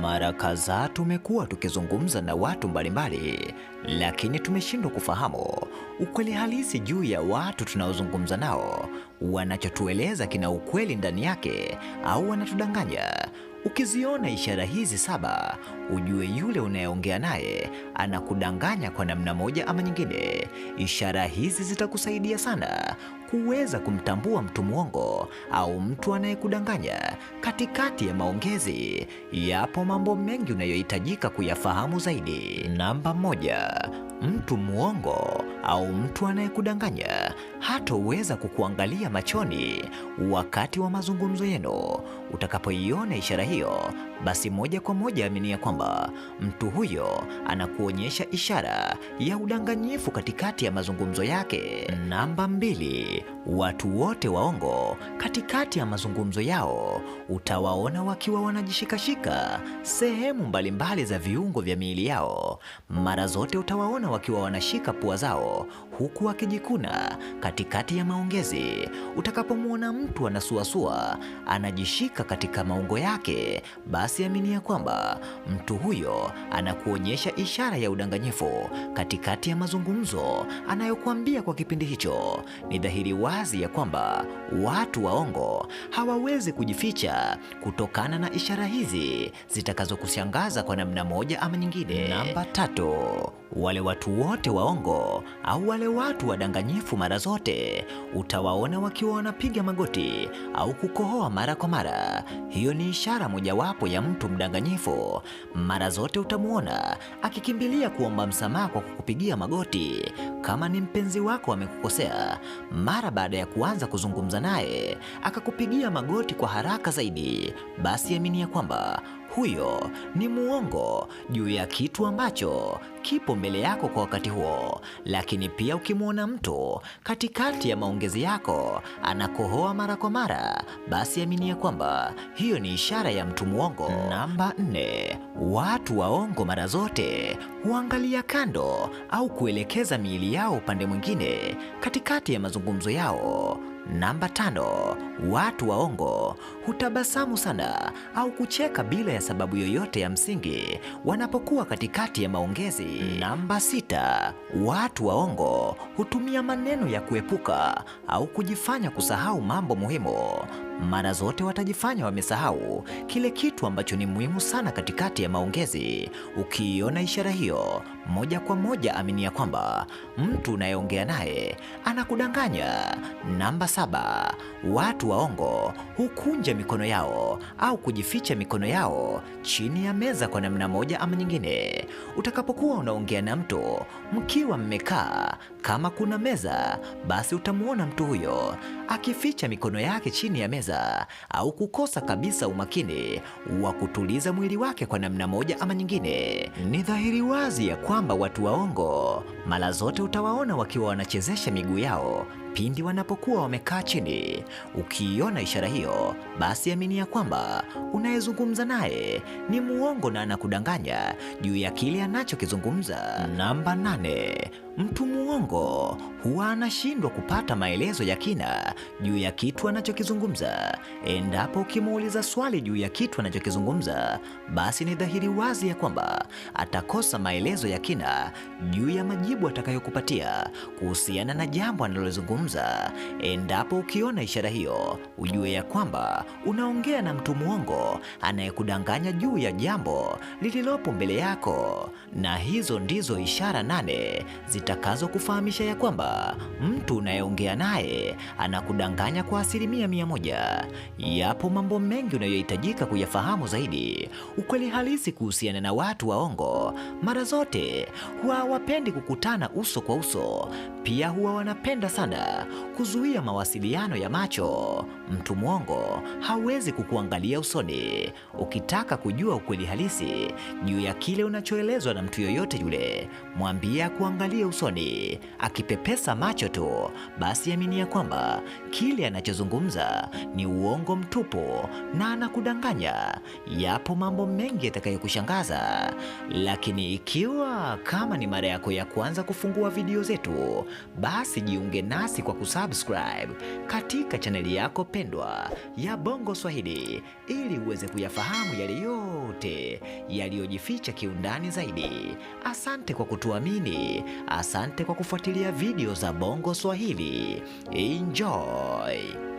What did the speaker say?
Mara kadhaa tumekuwa tukizungumza na watu mbalimbali, lakini tumeshindwa kufahamu ukweli halisi juu ya watu tunaozungumza nao. Wanachotueleza kina ukweli ndani yake au wanatudanganya? Ukiziona ishara hizi 7, ujue yule unayeongea naye anakudanganya kwa namna moja ama nyingine. Ishara hizi zitakusaidia sana kuweza kumtambua mtu mwongo au mtu anayekudanganya. Katikati ya maongezi, yapo mambo mengi unayohitajika kuyafahamu zaidi. Namba 1, mtu mwongo au mtu anayekudanganya hatoweza kukuangalia machoni wakati wa mazungumzo yenu. Utakapoiona ishara hiyo, basi moja kwa moja aminia kwamba mtu huyo anakuonyesha ishara ya udanganyifu katikati ya mazungumzo yake. Namba 2, watu wote waongo katikati ya mazungumzo yao utawaona wakiwa wanajishikashika sehemu mbalimbali za viungo vya miili yao. Mara zote utawaona wakiwa wanashika pua zao huku wakijikuna katikati ya maongezi. Utakapomwona mtu anasuasua, anajishika katika maungo yake, basi aminia kwamba mtu huyo anakuonyesha ishara ya udanganyifu katikati ya mazungumzo anayokuambia kwa kipindi hicho. Ni dhahiri wazi ya kwamba watu waongo hawawezi kujificha kutokana na ishara hizi zitakazokushangaza kwa namna moja ama nyingine. Namba 3, wale watu wote waongo au wale watu wadanganyifu mara zote utawaona wakiwa wanapiga magoti au kukohoa mara kwa mara. Hiyo ni ishara mojawapo ya mtu mdanganyifu. Mara zote utamuona akikimbilia kuomba msamaha kwa kukupigia magoti. Kama ni mpenzi wako amekukosea, mara baada ya kuanza kuzungumza naye akakupigia magoti kwa haraka zaidi, basi aminia kwamba huyo ni muongo juu ya kitu ambacho kipo mbele yako kwa wakati huo. Lakini pia ukimwona mtu katikati ya maongezi yako anakohoa mara kwa mara, basi aminia kwamba hiyo ni ishara ya mtu muongo. Namba 4, watu waongo mara zote huangalia kando au kuelekeza miili yao upande mwingine katikati ya mazungumzo yao. Namba 5, watu waongo hutabasamu sana au kucheka bila ya sababu yoyote ya msingi wanapokuwa katikati ya maongezi. Namba 6, watu waongo hutumia maneno ya kuepuka au kujifanya kusahau mambo muhimu. Mara zote watajifanya wamesahau kile kitu ambacho ni muhimu sana katikati ya maongezi. Ukiiona ishara hiyo, moja kwa moja aminia kwamba mtu unayeongea naye anakudanganya. Namba 7, watu waongo hukunja mikono yao au kujificha mikono yao chini ya meza kwa namna moja ama nyingine. Utakapokuwa unaongea na mtu mkiwa mmekaa, kama kuna meza, basi utamuona mtu huyo akificha mikono yake chini ya meza au kukosa kabisa umakini wa kutuliza mwili wake kwa namna moja ama nyingine. Ni dhahiri wazi ya kwamba watu waongo mara zote utawaona wakiwa wanachezesha miguu yao pindi wanapokuwa wamekaa chini. Ukiiona ishara hiyo, basi aminia kwamba unayezungumza naye ni muongo na anakudanganya juu ya kile anachokizungumza. Namba 8, mtu muongo huwa anashindwa kupata maelezo ya kina juu ya kitu anachokizungumza. Endapo ukimuuliza swali juu ya kitu anachokizungumza, basi ni dhahiri wazi ya kwamba atakosa maelezo ya kina juu ya majibu atakayokupatia kuhusiana na jambo analozungumza. Endapo ukiona ishara hiyo, ujue ya kwamba unaongea na mtu muongo anayekudanganya juu ya jambo lililopo mbele yako. Na hizo ndizo ishara 8 zitakazokufahamisha ya kwamba mtu unayeongea naye anakudanganya kwa 100%. Yapo mambo mengi unayohitajika kuyafahamu zaidi. Ukweli halisi kuhusiana na watu waongo, mara zote huwa hawapendi kukutana uso kwa uso. Pia huwa wanapenda sana kuzuia mawasiliano ya macho. Mtu mwongo hawezi kukuangalia usoni. Ukitaka kujua ukweli halisi juu ya kile unachoelezwa na mtu yoyote yule, mwambie akuangalie usoni, akipepesa macho tu, basi aminia kwamba kile anachozungumza ni uongo mtupu na anakudanganya. Yapo mambo mengi yatakayokushangaza, lakini ikiwa kama ni mara yako ya kwanza kufungua video zetu, basi jiunge nasi kwa kusubscribe katika chaneli yako pendwa ya Bongo Swahili ili uweze kuyafahamu yale yote yaliyojificha kiundani zaidi. Asante kwa kutuamini, asante kwa kufuatilia video za Bongo Swahili. Enjoy.